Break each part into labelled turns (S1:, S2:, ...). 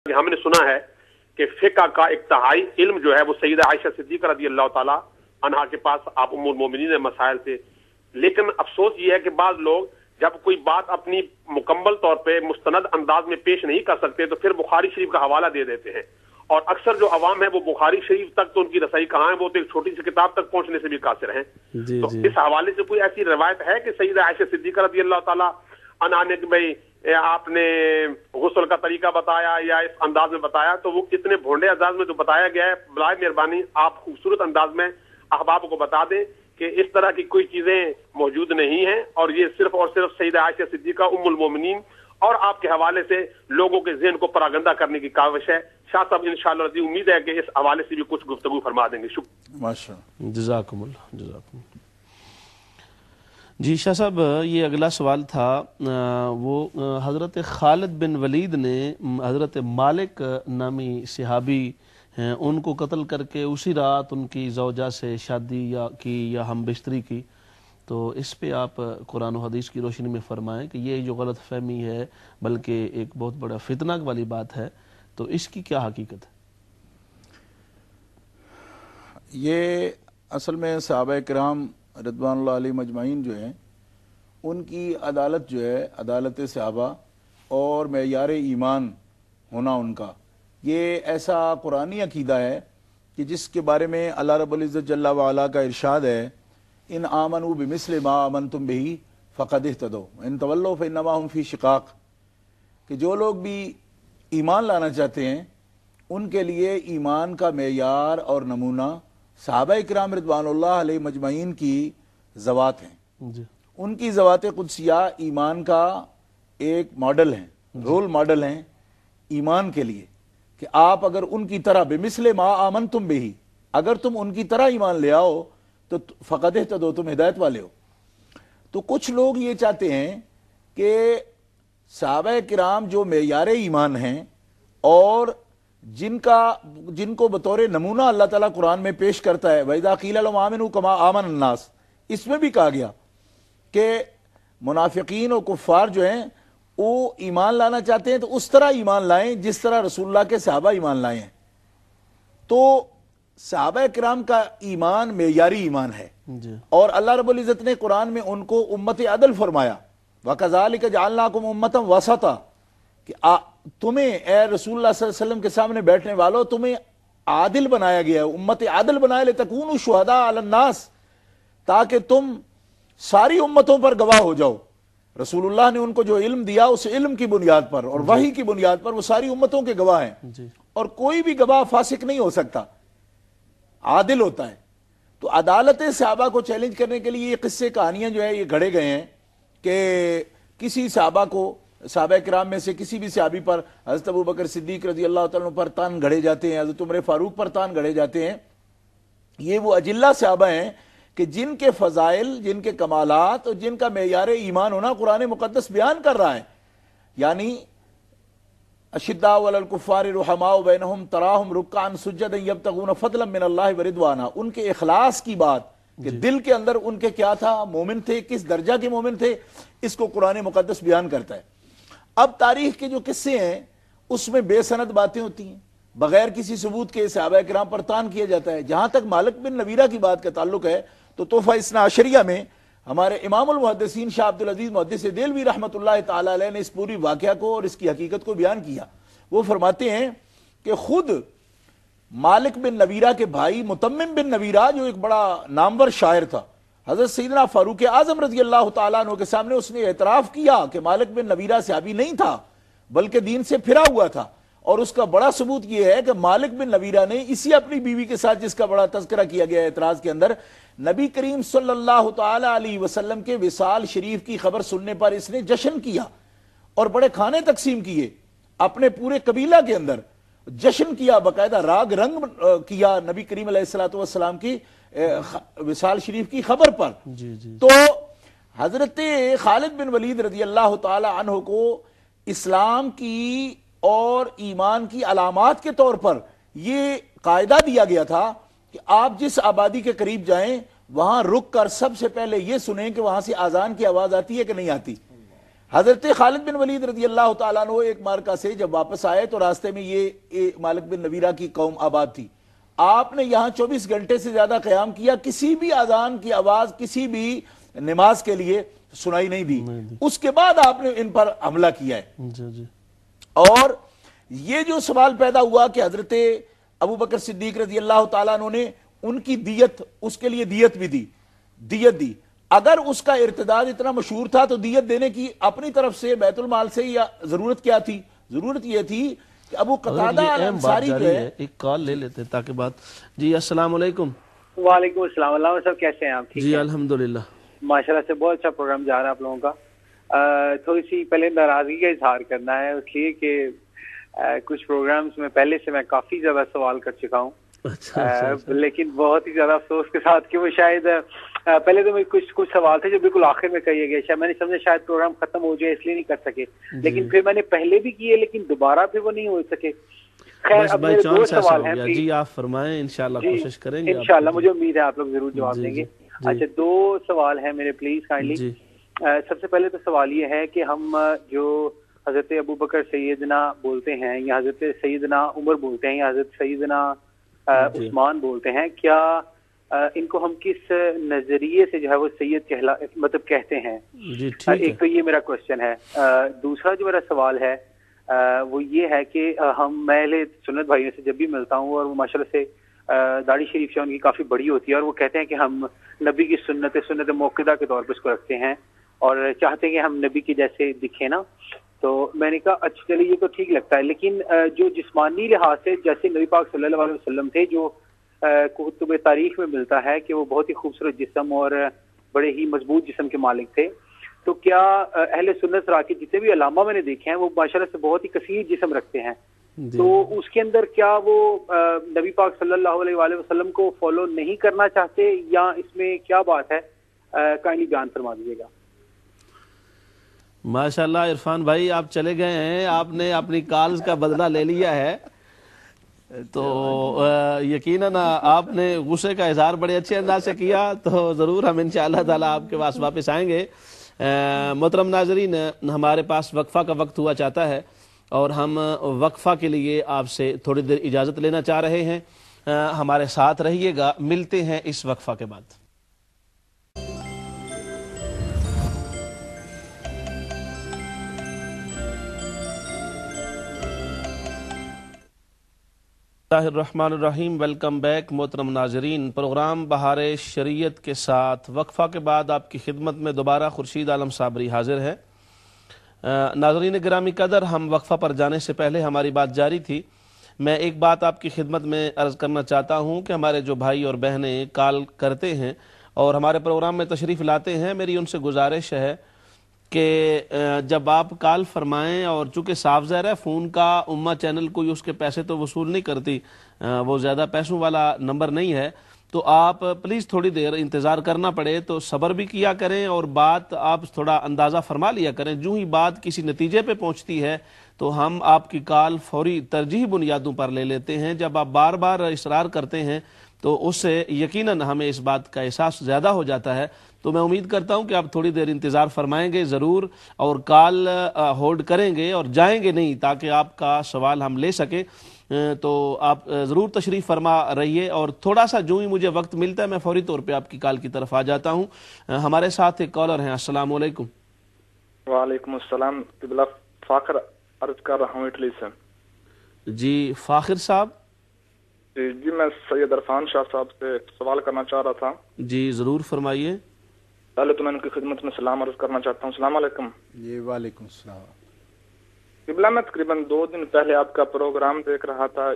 S1: ہم نے سنا ہے کہ فقہ کا ایک تہائی علم جو ہے وہ سیدہ عائشہ صدیقہ رضی اللہ تعالی عنہا کے پاس آپ ام المومنین مسائل تھے، لیکن افسوس یہ ہے کہ بعض لوگ جب کوئی بات اپنی مکمل طور پہ مستند انداز میں پیش نہیں کر سکتے تو پھر بخاری شریف کا حوالہ دے دیتے ہیں، اور اکثر جو عوام ہے وہ بخاری شریف تک تو ان کی رسائی کہاں ہے، وہ تو ایک چھوٹی سی کتاب تک پہنچنے سے بھی قاصر ہیں۔ تو اس حوالے سے کوئی ایسی روایت ہے کہ سیدہ عائشہ صدیقہ رضی اللہ تعالی عنہا نے کہ بھئی آپ نے غسل کا طریقہ بتایا یا اس انداز میں بتایا، تو وہ کتنے بھونڈے انداز میں جو بتایا گیا ہے، برائے مہربانی آپ خوبصورت انداز میں احباب کو بتا دیں کہ اس طرح کی کوئی چیزیں موجود نہیں ہیں، اور یہ صرف اور صرف سیدہ عائشہ صدیقہ ام المومنین اور آپ کے حوالے سے لوگوں کے ذہن کو پراگندہ کرنے کی کاوش ہے۔ شاہ صاحب انشاءاللہ رضی امید ہے کہ اس حوالے سے بھی کچھ گفتگو فرما دیں گے۔ شکریہ،
S2: ماشاءاللہ،
S3: جزاکم اللہ، جزاکم اللہ۔ جی شاہ صاحب، یہ اگلا سوال تھا، وہ حضرت خالد بن ولید نے حضرت مالک نامی صحابی ہیں ان کو قتل کر کے اسی رات ان کی زوجہ سے شادی یا ہم بستری کی، تو اس پہ آپ قرآن و حدیث کی روشنی میں فرمائیں کہ یہ جو غلط فہمی ہے بلکہ ایک بہت بڑا فتنہ والی بات ہے، تو اس کی کیا حقیقت ہے؟
S2: یہ اصل میں صحابہ کرام رضوان اللہ علیہ مجمعین جو ہیں ان کی عدالت جو ہے، عدالت صحابہ اور معیار ایمان ہونا ان کا، یہ ایسا قرآنی عقیدہ ہے کہ جس کے بارے میں اللہ رب العزت جل وعلا کا ارشاد ہے، ان آمنوا بمثل ما آمنتم بہ فقد اہتدوا ان تولوا فانما هم فی شقاق، کہ جو لوگ بھی ایمان لانا چاہتے ہیں ان کے لیے ایمان کا معیار اور نمونہ صحابہ کرام رضوان اللہ علیہ مجمعین کی ذوات ہیں۔ ان کی ذوات قدسیہ ایمان کا ایک ماڈل ہیں، رول ماڈل ہیں ایمان کے لیے، کہ آپ اگر ان کی طرح بمثل ما آمنتم بہ، اگر تم ان کی طرح ایمان لے آؤ تو فقد اہتدوا، تم ہدایت والے ہو۔ تو کچھ لوگ یہ چاہتے ہیں کہ صحابہ کرام جو معیار ایمان ہیں اور جن کو بطور نمونہ اللہ تعالیٰ قرآن میں پیش کرتا ہے، وَإِذَا قِيلَ لَهُمْ آمِنُوا كَمَا آمَنَ النَّاسُ، اس میں بھی کہا گیا کہ منافقین و کفار جو ہیں وہ ایمان لانا چاہتے ہیں تو اس طرح ایمان لائیں جس طرح رسول اللہ کے صحابہ ایمان لائے ہیں۔ تو صحابہ کرام کا ایمان معیاری ایمان ہے، اور اللہ رب العزت نے قرآن میں ان کو امت عدل فرمایا، وَكَذَلِكَ جَعَلْنَاكُمْ أُمَّةً وَسَطًا، کہ تمہیں اے رسول اللہ صلی اللہ علیہ وسلم کے سامنے بیٹھنے والوں تمہیں عادل بنایا گیا ہے، امت عادل بنایا، لِتَكُونُوا شُهَدَاءَ عَلَى النَّاسِ، تاکہ تم ساری امتوں پر گواہ ہو جاؤ۔ رسول اللہ نے ان کو جو علم دیا اس علم کی بنیاد پر اور وحی کی بنیاد پر وہ ساری امتوں کے گواہ ہیں، اور کوئی بھی گواہ فاسق نہیں ہو سکتا، عادل ہوتا ہے۔ تو عدالت صحابہ کو چیلنج کرنے کے لیے یہ قصے کہانیاں جو ہے یہ گھڑے گئے ہیں کہ کسی صحابہ کو، صحابہ کرام میں سے کسی بھی صحابی پر، حضرت ابوبکر صدیق رضی اللہ تعالیٰ عنہ پر تان گھڑے جاتے ہیں، حضرت عمر فاروق پر تان گھڑے جاتے ہیں۔ یہ وہ اجلہ صحابہ ہیں کہ جن کے فضائل، جن کے کمالات اور جن کا معیار ایمان ہونا قرآن مقدس بیان کر رہا ہے، یعنی اشداء علی الکفار رحماء بینہم تراہم رکعا سجدا یبتغون فضلا من اللہ ورضوانا، ان کے اخلاص کی بات کہ دل کے اندر ان کے کیا تھا، مومن تھے، کس درجہ کے مومن تھے، اس کو قرآن مقدس بیان کرتا ہے۔ اب تاریخ کے جو قصے ہیں اس میں بے سند باتیں ہوتی ہیں، بغیر کسی ثبوت کے صحابہ کرام پر تان کیا جاتا ہے۔ جہاں تک مالک بن نویرہ کی بات کا تعلق ہے تو تحفہ اثنا عشریہ میں ہمارے امام المحدثین شاہ عبدالعزیز محدث دہلوی رحمۃ اللہ تعالی علیہ نے اس پوری واقعہ کو اور اس کی حقیقت کو بیان کیا۔ وہ فرماتے ہیں کہ خود مالک بن نویرہ کے بھائی متمم بن نویرہ جو ایک بڑا نامور شاعر تھا، حضرت سیدنا فاروق اعظم رضی اللہ تعالیٰ عنہ کے سامنے اس نے اعتراف کیا کہ مالک بن نویرہ صحابی نہیں تھا بلکہ دین سے پھرا ہوا تھا، اور اس کا بڑا ثبوت یہ ہے کہ مالک بن نویرہ نے اسی اپنی بیوی کے ساتھ جس کا بڑا تذکرہ کیا گیا ہے اعتراض کے اندر، نبی کریم صلی اللہ تعالی علیہ وسلم کے وصال شریف کی خبر سننے پر اس نے جشن کیا اور بڑے کھانے تقسیم کیے، اپنے پورے قبیلہ کے اندر جشن کیا، باقاعدہ راگ رنگ کیا نبی کریم علیہ الصلوۃ والسلام کی وصال شریف کی خبر پر۔ تو حضرت خالد بن ولید رضی اللہ تعالی عنہ کو اسلام کی اور ایمان کی علامات کے طور پر یہ قاعدہ دیا گیا تھا کہ آپ جس آبادی کے قریب جائیں وہاں رک کر سب سے پہلے یہ سنیں کہ وہاں سے اذان کی آواز آتی ہے کہ نہیں آتی۔ حضرت خالد بن ولید رضی اللہ تعالیٰ عنہ ایک مارکہ سے جب واپس آئے تو راستے میں یہ مالک بن نویرہ کی قوم آباد تھی. آپ نے یہاں 24 گھنٹے سے زیادہ قیام کیا, کسی بھی اذان کی آواز کسی بھی نماز کے لیے سنائی نہیں دی. اس کے بعد آپ نے ان پر حملہ کیا ہے. اور یہ جو سوال پیدا ہوا کہ حضرت ابو بکر صدیق رضی اللہ تعالیٰ عنہ نے ان کی دیت, اس کے لیے دیت بھی دی, دیت دی. اگر اس کا ارتداد اتنا مشہور تھا تو دیت دینے کی اپنی طرف سے بیت المال سے یا ضرورت کیا تھی؟ ضرورت یہ تھی کہ ابو قتادہ الانصاری جو ہے.
S3: ایک کال لے لیتے ہیں تاکہ بات. جی السلام علیکم.
S4: وعلیکم السلام. اللہ صاحب کیسے ہیں آپ؟
S3: جی الحمدللہ
S4: ماشاءاللہ سے بہت اچھا پروگرام جا رہا ہے آپ لوگوں کا. تھوڑی سی پہلے ناراضگی کا اظہار کرنا ہے اس لیے کہ کچھ پروگرامز میں پہلے سے میں کافی زیادہ سوال کر چکا ہوں. لیکن بہت ہی زیادہ افسوس کے ساتھ کہ وہ شاید پہلے تو کچھ سوال تھے جو بالکل آخر میں کہیے گئے, شاید میں نے سمجھا شاید پروگرام ختم ہو جائے اس لیے نہیں کر سکے, لیکن پھر میں نے پہلے بھی کیے لیکن دوبارہ پھر وہ نہیں ہو سکے. خیر اب میرے دو سوال ہیں.
S3: جی آپ فرمائیں, انشاءاللہ کوشش کریں گے.
S4: انشاءاللہ مجھے امید ہے آپ لوگ ضرور جواب دیں گے. اچھا دو سوال ہیں میرے پلیز کائنڈلی. سب سے پہلے تو سوال یہ ہے کہ ہم جو حضرت ابو بکر سیدنا بولتے ہیں یا حضرت سیدنا عمر بولتے ہیں یا حضرت سیدنا عثمان بولتے ہیں, کیا ان کو ہم کس نظریے سے جو ہے وہ سید مطلب کہتے ہیں؟ ایک تو یہ میرا کوشچن ہے. دوسرا جو میرا سوال ہے وہ یہ ہے کہ میں اہل سنت بھائیوں سے جب بھی ملتا ہوں اور وہ ماشاءاللہ سے داڑھی شریف سے ان کی کافی بڑی ہوتی ہے اور وہ کہتے ہیں کہ ہم نبی کی سنت موقدہ کے طور پر اس کو رکھتے ہیں اور چاہتے ہیں کہ ہم نبی کے جیسے دکھیں نا. تو میں نے کہا اچھا چلیے یہ تو ٹھیک لگتا ہے, لیکن جو جسمانی لحاظ سے جیسے نبی پاک صلی اللہ علیہ وسلم تھے جو کتب تاریخ میں ملتا ہے کہ وہ بہت ہی خوبصورت جسم اور بڑے ہی مضبوط جسم کے مالک تھے, تو کیا اہل سنت را کے جتنے بھی علامہ میں نے دیکھے ہیں وہ ماشاءاللہ سے بہت ہی کثیر جسم رکھتے ہیں, تو اس کے اندر کیا وہ نبی پاک صلی اللہ علیہ وآلہ وسلم کو فالو نہیں کرنا چاہتے یا اس میں کیا بات ہے؟ کائنڈلی بیان فرما دیجیے گا.
S3: ماشاءاللہ عرفان بھائی آپ چلے گئے ہیں, آپ نے اپنی کالز کا بدلہ لے لیا ہے, تو یقیناً آپ نے غصے کا اظہار بڑے اچھے انداز سے کیا, تو ضرور ہم انشاءاللہ تعالی آپ کے پاس واپس آئیں گے. محترم ناظرین, ہمارے پاس وقفہ کا وقت ہوا چاہتا ہے اور ہم وقفہ کے لیے آپ سے تھوڑی دیر اجازت لینا چاہ رہے ہیں. ہمارے ساتھ رہیے گا, ملتے ہیں اس وقفہ کے بعد. اللہ الرحمن الرحیم. ویلکم بیک محترم ناظرین. پروگرام بہار شریعت کے ساتھ وقفہ کے بعد آپ کی خدمت میں دوبارہ خورشید عالم صابری حاضر ہے. ناظرین گرامی قدر, ہم وقفہ پر جانے سے پہلے ہماری بات جاری تھی. میں ایک بات آپ کی خدمت میں عرض کرنا چاہتا ہوں کہ ہمارے جو بھائی اور بہنیں کال کرتے ہیں اور ہمارے پروگرام میں تشریف لاتے ہیں, میری ان سے گزارش ہے کہ جب آپ کال فرمائیں, اور چونکہ صاف ظاہر ہے فون کا امہ چینل کوئی اس کے پیسے تو وصول نہیں کرتی, وہ زیادہ پیسوں والا نمبر نہیں ہے, تو آپ پلیز تھوڑی دیر انتظار کرنا پڑے تو صبر بھی کیا کریں اور بات آپ تھوڑا اندازہ فرما لیا کریں. جو ہی بات کسی نتیجے پہ پہنچتی ہے تو ہم آپ کی کال فوری ترجیحی بنیادوں پر لے لیتے ہیں. جب آپ بار بار اصرار کرتے ہیں تو اس سے یقیناً ہمیں اس بات کا احساس زیادہ ہو جاتا ہے. تو میں امید کرتا ہوں کہ آپ تھوڑی دیر انتظار فرمائیں گے ضرور, اور کال ہولڈ کریں گے اور جائیں گے نہیں, تاکہ آپ کا سوال ہم لے سکیں. تو آپ ضرور تشریف فرما رہیے, اور تھوڑا سا جو ہی مجھے وقت ملتا ہے میں فوری طور پہ آپ کی کال کی طرف آ جاتا ہوں. ہمارے ساتھ ایک کالر ہیں. السلام علیکم.
S5: وعلیکم السلام. قبلہ فاخر عرض کر رہا ہوں اٹلی سے.
S3: جی فاخر صاحب.
S5: جی میں سید عرفان شاہ صاحب سے سوال کرنا چاہ رہا تھا.
S3: جی ضرور فرمائیے.
S5: پہلے تو میں ان کی خدمت میں سلام عرض کرنا چاہتا ہوں. السلام علیکم.
S2: جی وعلیکم السلام.
S5: قبلہ میں تقریباً 2 دن پہلے آپ کا پروگرام دیکھ رہا تھا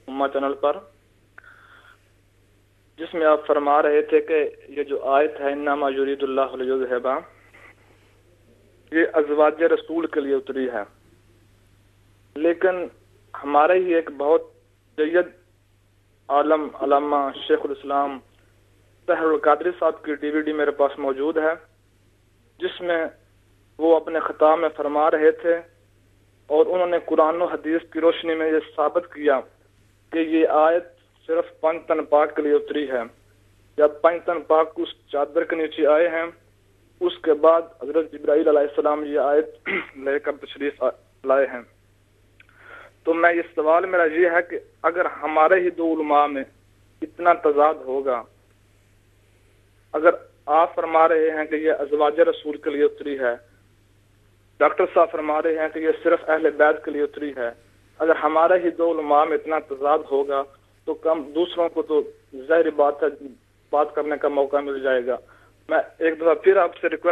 S5: امہ چینل پر, جس میں آپ فرما رہے تھے کہ یہ جو آیت ہے انما یرید اللہ لیذھب, یہ ازواج رسول کے لیے اتری ہے. لیکن ہمارے ہی ایک بہت جید عالم علامہ شیخ الاسلام سحر القادری صاحب کی DVD میرے پاس موجود ہے, جس میں وہ اپنے خطاب میں فرما رہے تھے اور انہوں نے قرآن و حدیث کی روشنی میں یہ ثابت کیا کہ یہ آیت صرف 5 تن پاک کے لیے اتری ہے. جب 5 تن پاک اس چادر کے نیچے آئے ہیں اس کے بعد حضرت جبرائیل علیہ السلام یہ آیت لے کر تشریف لائے ہیں. تو میں یہ سوال میرا یہ ہے کہ اگر ہمارے ہی دو علماء میں اتنا تضاد ہوگا، اگر آپ فرما رہے ہیں کہ یہ ازواج رسول کے لیے اتری ہے، ڈاکٹر صاحب فرما رہے ہیں کہ یہ صرف اہل بیت کے لیے اتری ہے، اگر ہمارے ہی دو علماء میں اتنا تضاد ہوگا تو کم دوسروں کو تو ظاہر بات ہے بات کرنے کا موقع مل جائے گا. میں ایک دفعہ پھر آپ سے ریکویسٹ